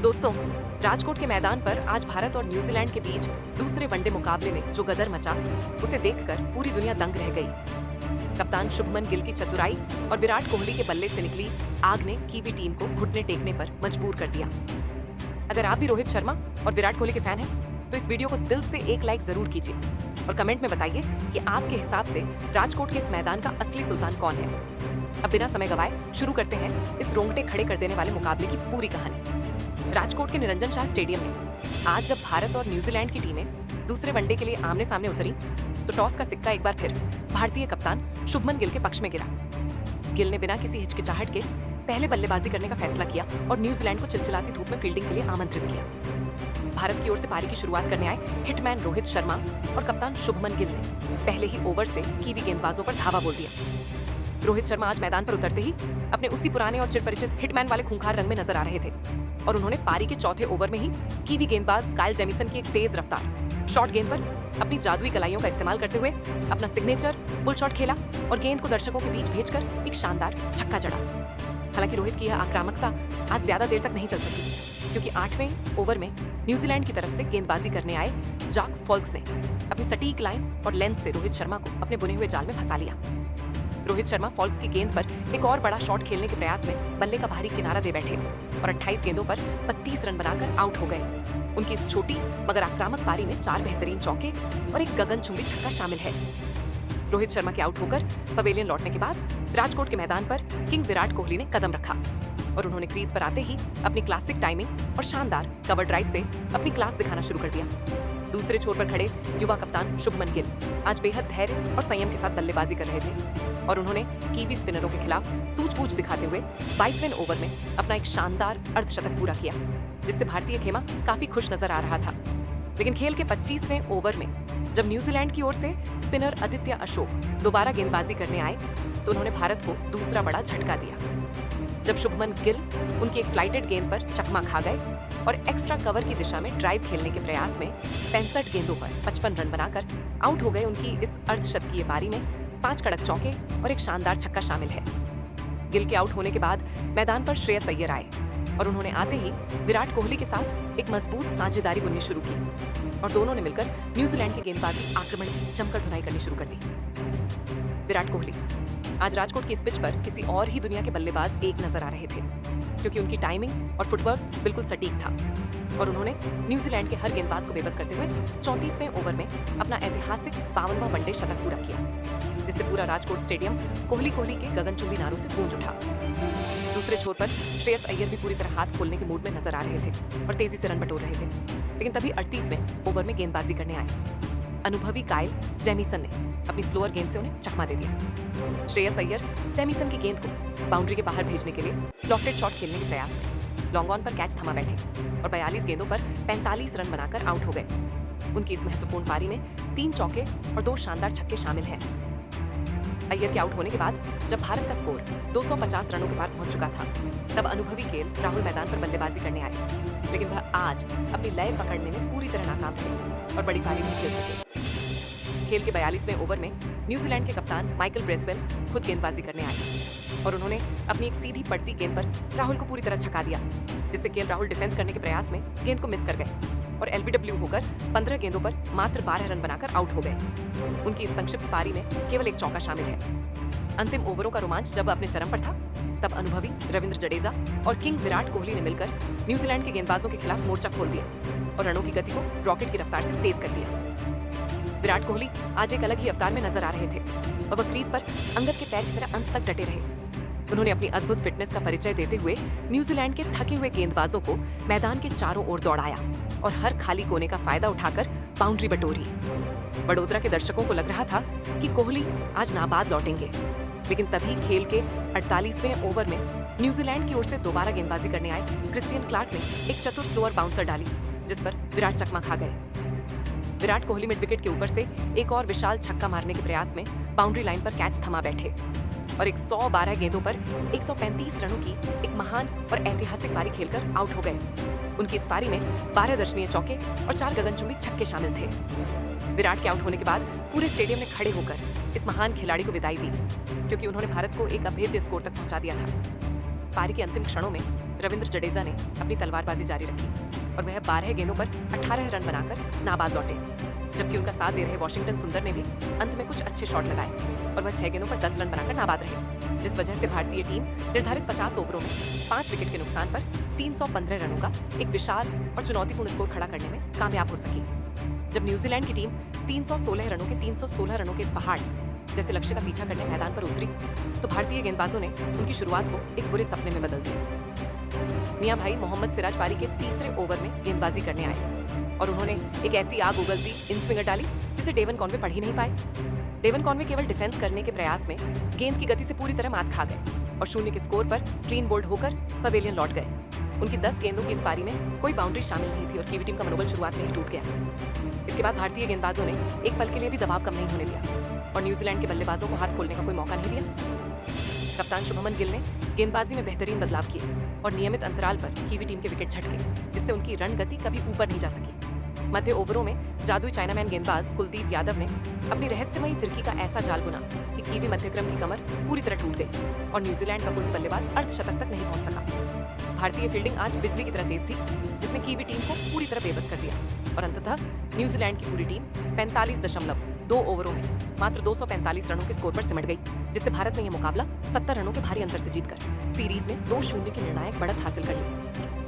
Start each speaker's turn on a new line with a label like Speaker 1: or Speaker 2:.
Speaker 1: दोस्तों, राजकोट के मैदान पर आज भारत और न्यूजीलैंड के बीच दूसरे वनडे मुकाबले में जो गदर मचा, उसे देखकर पूरी दुनिया दंग रह गई। कप्तान शुभमन गिल की चतुराई और विराट कोहली के बल्ले से निकली आग ने कीवी टीम को घुटने टेकने पर मजबूर कर दिया। अगर आप भी रोहित शर्मा और विराट कोहली के फैन हैं, तो इस वीडियो को दिल से एक लाइक जरूर कीजिए और कमेंट में बताइए कि आपके हिसाब से राजकोट के इस मैदान का असली सुल्तान कौन है। अब बिना समय गवाए शुरू करते हैं इस रोंगटे खड़े कर देने वाले मुकाबले की पूरी कहानी। राजकोट के निरंजन शाह स्टेडियम में आज जब भारत और न्यूजीलैंड की टीमें दूसरे वनडे के लिए आमने सामने उतरी, तो टॉस का सिक्का एक बार फिर भारतीय कप्तान शुभमन गिल के पक्ष में गिरा। गिल ने बिना किसी हिचकिचाहट के पहले बल्लेबाजी करने का फैसला किया और न्यूजीलैंड को चिलचिलाती धूप में फील्डिंग के लिए आमंत्रित किया। भारत की ओर से पारी की शुरुआत करने आए हिटमैन रोहित शर्मा और कप्तान शुभमन गिल ने पहले ही ओवर से कीवी गेंदबाजों पर धावा बोल दिया। रोहित शर्मा आज मैदान पर उतरते ही अपने उसी पुराने और चिरपरिचित हिटमैन वाले खूंखार रंग में नजर आ रहे थे और उन्होंने पारी के चौथे ओवर में ही कीवी गेंदबाज काइल जेमिसन की एक तेज रफ्तार शॉर्ट गेंद पर अपनी जादुई कलाइयों का इस्तेमाल करते हुए अपना सिग्नेचर पुल शॉट खेला और गेंद को दर्शकों के बीच भेजकर एक शानदार छक्का जड़ा। हालांकि रोहित की यह आक्रामकता आज ज्यादा देर तक नहीं चल सकी, क्योंकि 8वें ओवर में न्यूजीलैंड की तरफ से गेंदबाजी करने आए जैक फॉल्क्स ने अपनी सटीक लाइन और लेंथ से रोहित शर्मा को अपने बुने हुए जाल में फंसा लिया। रोहित शर्मा फॉल्क्स की गेंद पर एक और बड़ा शॉट खेलने के प्रयास में बल्ले का भारी किनारा दे बैठे और 28 गेंदों पर 32 रन बनाकर आउट हो गए। उनकी इस छोटी मगर आक्रामक पारी में 4 बेहतरीन चौके और एक गगनचुंबी छक्का शामिल है। रोहित शर्मा के आउट होकर पवेलियन लौटने के बाद राजकोट के मैदान पर किंग विराट कोहली ने कदम रखा और उन्होंने क्रीज पर आते ही अपनी क्लासिक टाइमिंग और शानदार कवर ड्राइव से अपनी क्लास दिखाना शुरू कर दिया। दूसरे छोर पर खड़े युवा कप्तान शुभमन गिल आज बेहद धैर्य और संयम के साथ बल्लेबाजी कर रहे थे और उन्होंने कीवी स्पिनरों के खिलाफ सूझबूझ दिखाते हुए 22वें ओवर में अपना एक शानदार अर्धशतक पूरा किया, जिससे भारतीय खेमा काफी खुश नजर आ रहा था। लेकिन खेल के 25वें ओवर में जब न्यूजीलैंड की ओर से स्पिनर आदित्य अशोक दोबारा गेंदबाजी करने आए, तो उन्होंने भारत को दूसरा बड़ा झटका दिया। जब शुभमन गिल उनकी एक फ्लाइटेड गेंद पर चकमा खा गए और एक्स्ट्रा कवर की दिशा में ड्राइव खेलने के प्रयास में 65 गेंदों पर 55 रन बनाकर आउट हो गए। उनकी इस अर्धशतकीय पारी में 5 कड़क चौके और एक शानदार छक्का शामिल है। गिल के आउट होने के बाद मैदान पर श्रेयस अय्यर आए और उन्होंने आते ही विराट कोहली के साथ एक मजबूत साझेदारी बुननी शुरू की और दोनों ने मिलकर न्यूजीलैंड के गेंदबाजी आक्रमण की जमकर धुनाई करनी शुरू कर दी। विराट कोहली आज राजकोट की इस पिच पर किसी और ही दुनिया के बल्लेबाज एक नजर आ रहे थे, क्योंकि उनकी टाइमिंग और फुटवर्क बिल्कुल सटीक था और उन्होंने न्यूजीलैंड के हर गेंदबाज को बेबस करते हुए 34वें ओवर में अपना ऐतिहासिक 52वां वनडे शतक पूरा किया, जिससे पूरा राजकोट स्टेडियम कोहली कोहली के गगनचुंबी नारों से गूंज उठा। दूसरे छोर पर श्रेयस अय्यर भी पूरी तरह हाथ खोलने के मूड में नजर आ रहे थे और तेजी से रन बटोर रहे थे, लेकिन तभी 38वें ओवर में गेंदबाजी करने आए अनुभवी काइल जेमिसन ने अपनी स्लोअर गेंद से उन्हें चकमा दे दिया। श्रेयस अय्यर जेमिसन की गेंद को बाउंड्री के बाहर भेजने के लिए लॉफ्टेड शॉट खेलने के प्रयास में लॉन्ग ऑन पर कैच थमा बैठे और 42 गेंदों पर 45 रन बनाकर आउट हो गए। उनकी इस महत्वपूर्ण पारी में 3 चौके और 2 शानदार छक्के शामिल हैं। अय्यर के आउट होने के बाद जब भारत का स्कोर 250 रनों के पार पहुंच चुका था, तब अनुभवी केएल राहुल मैदान पर बल्लेबाजी करने आए, लेकिन वह आज अपनी लय पकड़ने में पूरी तरह नाकाम रहे और बड़ी पारी नहीं खेल सके। खेल के 42वें ओवर में न्यूजीलैंड के कप्तान माइकल ब्रेसवेल खुद गेंदबाजी करने आए और उन्होंने अपनी एक सीधी पड़ती गेंद पर राहुल को पूरी तरह छका दिया, जिससे केएल राहुल डिफेंस करने के प्रयास में गेंद को मिस कर गए और एलबीडब्ल्यू होकर 15 गेंदों पर मात्र 12 रन बनाकर आउट हो गए। उनकी इस संक्षिप्त पारी में केवल एक चौका शामिल है। अंतिम ओवरों का रोमांच जब अपने चरम पर था, तब अनुभवी रविंद्र जडेजा और किंग विराट कोहली ने मिलकर न्यूजीलैंड के गेंदबाजों के खिलाफ मोर्चा खोल दिया और रनों की गति को रॉकेट की रफ्तार से तेज कर दिया। विराट कोहली आज एक अलग ही अवतार में नजर आ रहे थे और वह क्रीज पर अंगद के पैर की तरह अंत तक डटे रहे। उन्होंने अपनी अद्भुत फिटनेस का परिचय देते हुए न्यूजीलैंड के थके हुए गेंदबाजों को मैदान के चारों ओर दौड़ाया और हर खाली कोने का फायदा उठाकर बाउंड्री बटोरी। वडोदरा के दर्शकों को लग रहा था कि कोहली आज नाबाद लौटेंगे, लेकिन तभी खेल के 48वें ओवर में न्यूजीलैंड की ओर से दोबारा गेंदबाजी करने आए क्रिस्टियन क्लार्क ने एक चतुर स्लोअर बाउंसर डाली, जिस पर विराट चकमा खा गए। विराट कोहली मिड विकेट के ऊपर से एक और विशाल छक्का मारने के प्रयास में बाउंड्री लाइन पर कैच थमा बैठे और 112 गेंदों पर 135 रनों की एक महान और ऐतिहासिक पारी खेलकर आउट हो गए। उनकी इस पारी में 12 दर्शनीय चौके और 4 गगनचुंबी छक्के शामिल थे। विराट के आउट होने के बाद पूरे स्टेडियम ने खड़े होकर इस महान खिलाड़ी को विदाई दी, क्योंकि उन्होंने भारत को एक अभेद्य स्कोर तक पहुंचा दिया था। पारी के अंतिम क्षणों में रविंद्र जडेजा ने अपनी तलवारबाजी जारी रखी और वह 12 गेंदों पर 18 रन बनाकर नाबाद लौटे, जबकि उनका साथ दे रहे वॉशिंगटन सुंदर ने भी अंत में कुछ अच्छे शॉट लगाए और वह 6 गेंदों पर 10 रन बनाकर नाबाद रहे, जिस वजह से भारतीय टीम निर्धारित 50 ओवरों में 5 विकेट के नुकसान पर 315 रनों का एक विशाल और चुनौतीपूर्ण स्कोर खड़ा करने में कामयाब हो सकी। जब न्यूजीलैंड की टीम 316 रनों के 316 रनों के इस पहाड़ जैसे लक्ष्य का पीछा करने मैदान पर उतरी, तो भारतीय गेंदबाजों ने उनकी शुरुआत को एक बुरे सपने में बदल दिया। मियां भाई मोहम्मद सिराज पारी के तीसरे ओवर में गेंदबाजी करने आए और उन्होंने एक ऐसी आग उगलती इन स्विंगर डाली जिसे डेवन कॉनवे पढ़ ही नहीं पाए। डेवन कॉनवे केवल डिफेंस करने के प्रयास में गेंद की गति से पूरी तरह मात खा गए और 0 के स्कोर पर क्लीन बोल्ड होकर पवेलियन लौट गए। उनकी 10 गेंदों की इस पारी में कोई बाउंड्री शामिल नहीं थी और कीवी टीम का मनोबल शुरुआत में ही टूट गया। इसके बाद भारतीय गेंदबाजों ने एक पल के लिए भी दबाव कम नहीं होने दिया और न्यूजीलैंड के बल्लेबाजों को हाथ खोलने का कोई मौका नहीं दिया। कप्तान शुभमन गिल ने गेंदबाजी में बेहतरीन बदलाव किए और नियमित अंतराल पर कीवी टीम के विकेट झटके, जिससे उनकी रन गति कभी ऊपर नहीं जा सकी। मध्य ओवरों में जादुई चाइनामैन गेंदबाज कुलदीप यादव ने अपनी रहस्यमयी फिरकी का ऐसा जाल बुना कि कीवी मध्यक्रम की कमर पूरी तरह टूट गई और न्यूजीलैंड का कोई भी बल्लेबाज अर्धशतक तक नहीं पहुंच सका। भारतीय फील्डिंग आज बिजली की तरह तेज थी, जिसने कीवी टीम को पूरी तरह बेबस कर दिया और अंततः न्यूजीलैंड की पूरी टीम 45.2 ओवरों में मात्र 245 रनों के स्कोर पर सिमट गई, जिससे भारत ने यह मुकाबला 70 रनों के भारी अंतर से जीतकर सीरीज में 2-0 की निर्णायक बढ़त हासिल कर ली।